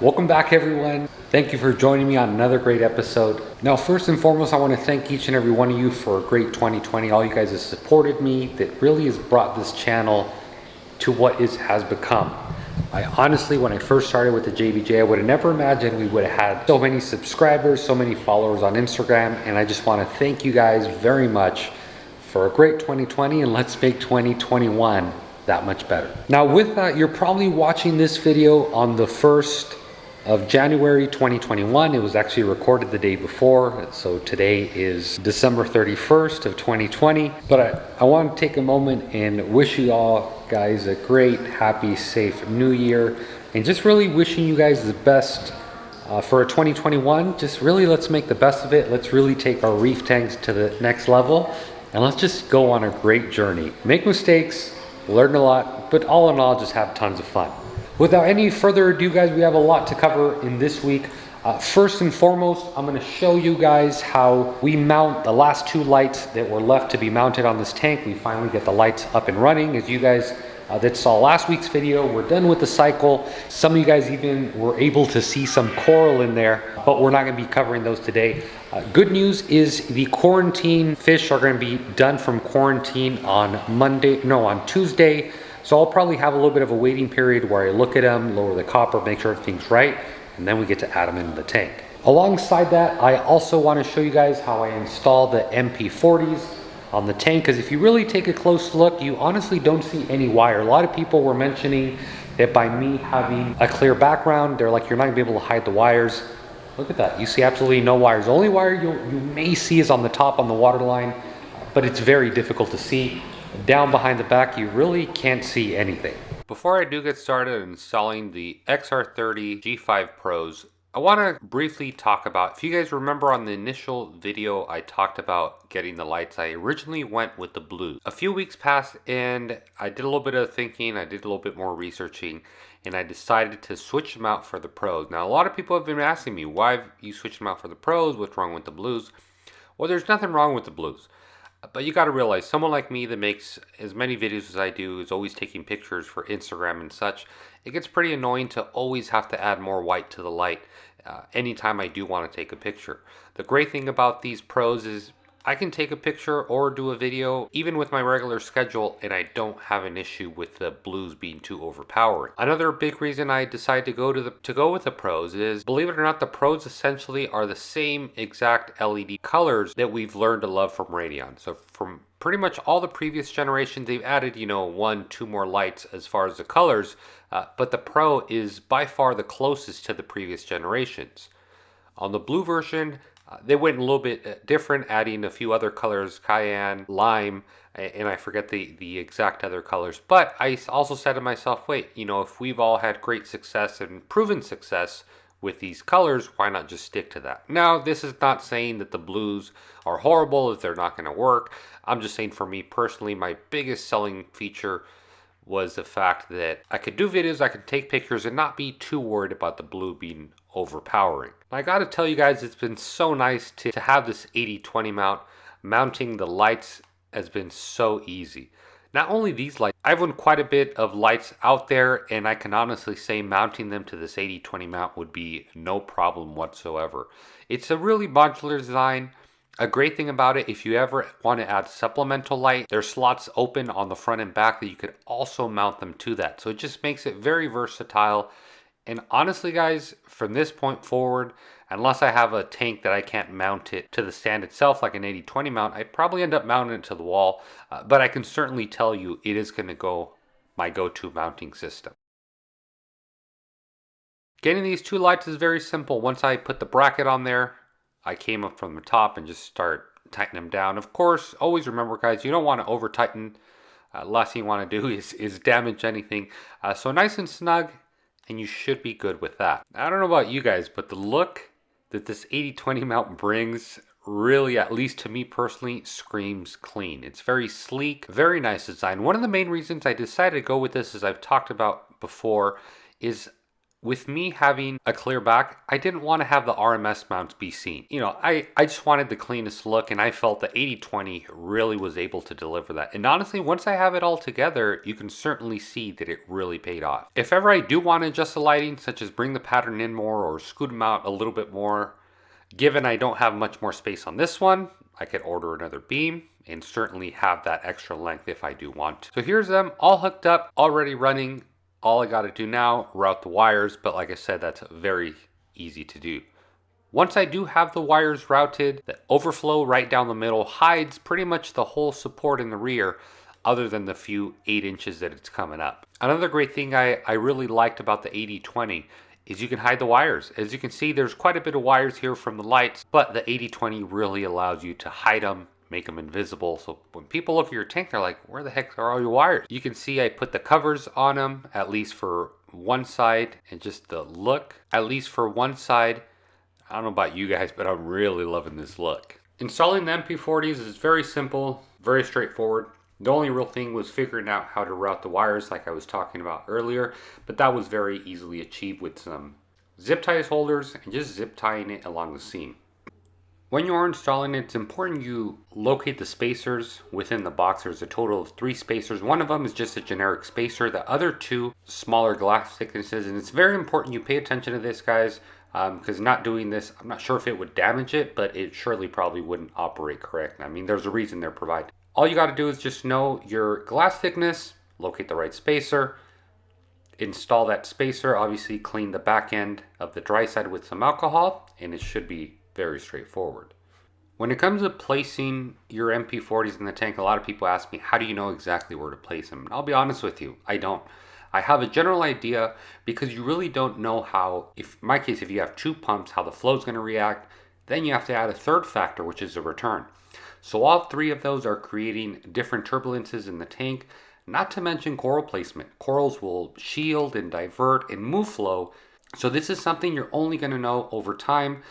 Welcome back, everyone. Thank you for joining me on another great episode. Now, first and foremost, I want to thank each and every one of you for a great 2020. All you guys have supported me. That really has brought this channel to what it has become. I honestly, when I first started with the JBJ, I would have never imagined we would have had so many subscribers, so many followers on Instagram, and I just want to thank you guys very much for a great 2020, and let's make 2021 that much better. Now, with that, you're probably watching this video on the 1st of January 2021. It was actually recorded the day before, so today is December 31st of 2020. But I want to take a moment and wish you all guys a great, happy, safe new year, and just really wishing you guys the best for a 2021. Just really, let's make the best of it. Let's really take our reef tanks to the next level, and let's just go on a great journey. Make mistakes, learn a lot, but all in all, just have tons of fun. Without any further ado, guys, we have a lot to cover in this week. First and foremost, I'm going to show you guys how we mount the last two lights that were left to be mounted on this tank. We finally get the lights up and running. As you guys that saw last week's video, we're done with the cycle. Some of you guys even were able to see some coral in there, but we're not going to be covering those today. Good news is the quarantine fish are going to be done from quarantine on Tuesday. So I'll probably have a little bit of a waiting period where I look at them, lower the copper, make sure everything's right, and then we get to add them into the tank. Alongside that, I also want to show you guys how I install the MP40s on the tank, because if you really take a close look, you honestly don't see any wire. A lot of people were mentioning that by me having a clear background, they're like, you're not going to be able to hide the wires. Look at that. You see absolutely no wires. The only wire you may see is on the top on the water line, but it's very difficult to see. Down behind the back, you really can't see anything. Before I do get started installing the XR30 G5 Pros, I want to briefly talk about, if you guys remember on the initial video I talked about getting the lights, I originally went with the blues. A few weeks passed and I did a little bit of thinking, I did a little bit more researching, and I decided to switch them out for the Pros. Now, a lot of people have been asking me, why have you switched them out for the Pros? What's wrong with the blues? Well, there's nothing wrong with the blues. But you got to realize, someone like me that makes as many videos as I do, is always taking pictures for Instagram and such, it gets pretty annoying to always have to add more white to the light anytime I do want to take a picture. The great thing about these Pros is I can take a picture or do a video even with my regular schedule, and I don't have an issue with the blues being too overpowering. Another big reason I decided to go with the Pros is, believe it or not, the Pros essentially are the same exact LED colors that we've learned to love from Radion. So from pretty much all the previous generations, they've added, one, two more lights as far as the colors, but the Pro is by far the closest to the previous generations. On the blue version, they went a little bit different, adding a few other colors, cayenne, lime, and I forget the exact other colors. But I also said to myself, wait, if we've all had great success and proven success with these colors, why not just stick to that? Now, this is not saying that the blues are horrible, if they're not going to work. I'm just saying, for me personally, my biggest selling feature was the fact that I could do videos, I could take pictures, and not be too worried about the blue being overpowering. I gotta tell you guys, it's been so nice to have this 80/20 mount. Mounting the lights has been so easy. Not only these lights, I've owned quite a bit of lights out there, and I can honestly say mounting them to this 80/20 mount would be no problem whatsoever. It's a really modular design. A great thing about it, if you ever want to add supplemental light, there's slots open on the front and back that you could also mount them to that. So it just makes it very versatile. And honestly, guys, from this point forward, unless I have a tank that I can't mount it to the stand itself like an 80/20 mount, I'd probably end up mounting it to the wall. But I can certainly tell you it is going to go my go-to mounting system. Getting these two lights is very simple. Once I put the bracket on there, I came up from the top and just start tightening them down. Of course, always remember, guys, you don't want to over tighten. Last thing you want to do is damage anything. So nice and snug, and you should be good with that. I don't know about you guys, but the look that this 80/20 mount brings really, at least to me personally, screams clean. It's very sleek, very nice design. One of the main reasons I decided to go with this, as I've talked about before, is With me having a clear back, I didn't want to have the RMS mounts be seen. You know, I just wanted the cleanest look, and I felt the 80/20 really was able to deliver that. And honestly, once I have it all together, you can certainly see that it really paid off. If ever I do want to adjust the lighting, such as bring the pattern in more or scoot them out a little bit more, given I don't have much more space on this one, I could order another beam and certainly have that extra length if I do want to. So here's them all hooked up, already running. All I got to do now, route the wires, but like I said, that's very easy to do. Once I do have the wires routed, the overflow right down the middle hides pretty much the whole support in the rear, other than the few 8 inches that it's coming up. Another great thing I really liked about the 80/20 is you can hide the wires. As you can see, there's quite a bit of wires here from the lights, but the 80/20 really allows you to hide them, make them invisible. So when people look at your tank, they're like, where the heck are all your wires? You can see I put the covers on them, at least for one side, and just the look, at least for one side. I don't know about you guys, but I'm really loving this look. Installing the MP40s is very simple, very straightforward. The only real thing was figuring out how to route the wires like I was talking about earlier, but that was very easily achieved with some zip ties holders and just zip tying it along the seam. When you are installing it, it's important you locate the spacers within the box. There's a total of 3 spacers. One of them is just a generic spacer. The other 2 smaller glass thicknesses. And it's very important you pay attention to this, guys, because not doing this, I'm not sure if it would damage it, but it surely probably wouldn't operate correctly. I mean, there's a reason they're provided. All you got to do is just know your glass thickness, locate the right spacer, install that spacer, obviously clean the back end of the dry side with some alcohol, and it should be very straightforward. When it comes to placing your MP40s in the tank, a lot of people ask me, how do you know exactly where to place them? And I'll be honest with you, I don't. I have a general idea because you really don't know how, if in my case, if you have 2 pumps, how the flow is going to react. Then you have to add a third factor, which is the return. So all 3 of those are creating different turbulences in the tank, not to mention coral placement. Corals will shield and divert and move flow. So this is something you're only going to know over time.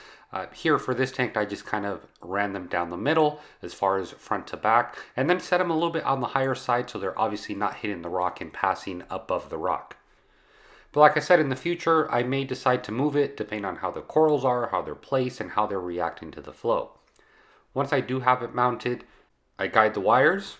Here for this tank, I just kind of ran them down the middle as far as front to back, and then set them a little bit on the higher side so they're obviously not hitting the rock and passing above the rock. But like I said, in the future, I may decide to move it depending on how the corals are, how they're placed, and how they're reacting to the flow. Once I do have it mounted, I guide the wires,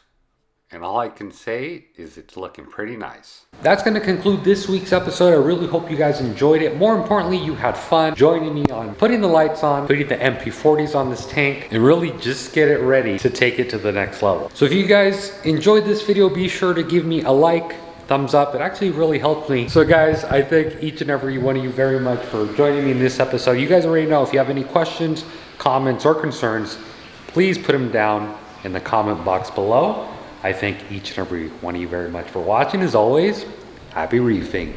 and all I can say is it's looking pretty nice. That's going to conclude this week's episode. I really hope you guys enjoyed it. More importantly, you had fun joining me on putting the lights on, putting the MP40s on this tank, and really just get it ready to take it to the next level. So if you guys enjoyed this video, be sure to give me a like, thumbs up. It actually really helps me. So guys, I thank each and every one of you very much for joining me in this episode. You guys already know if you have any questions, comments, or concerns, please put them down in the comment box below. I thank each and every one of you very much for watching. As always, happy reefing.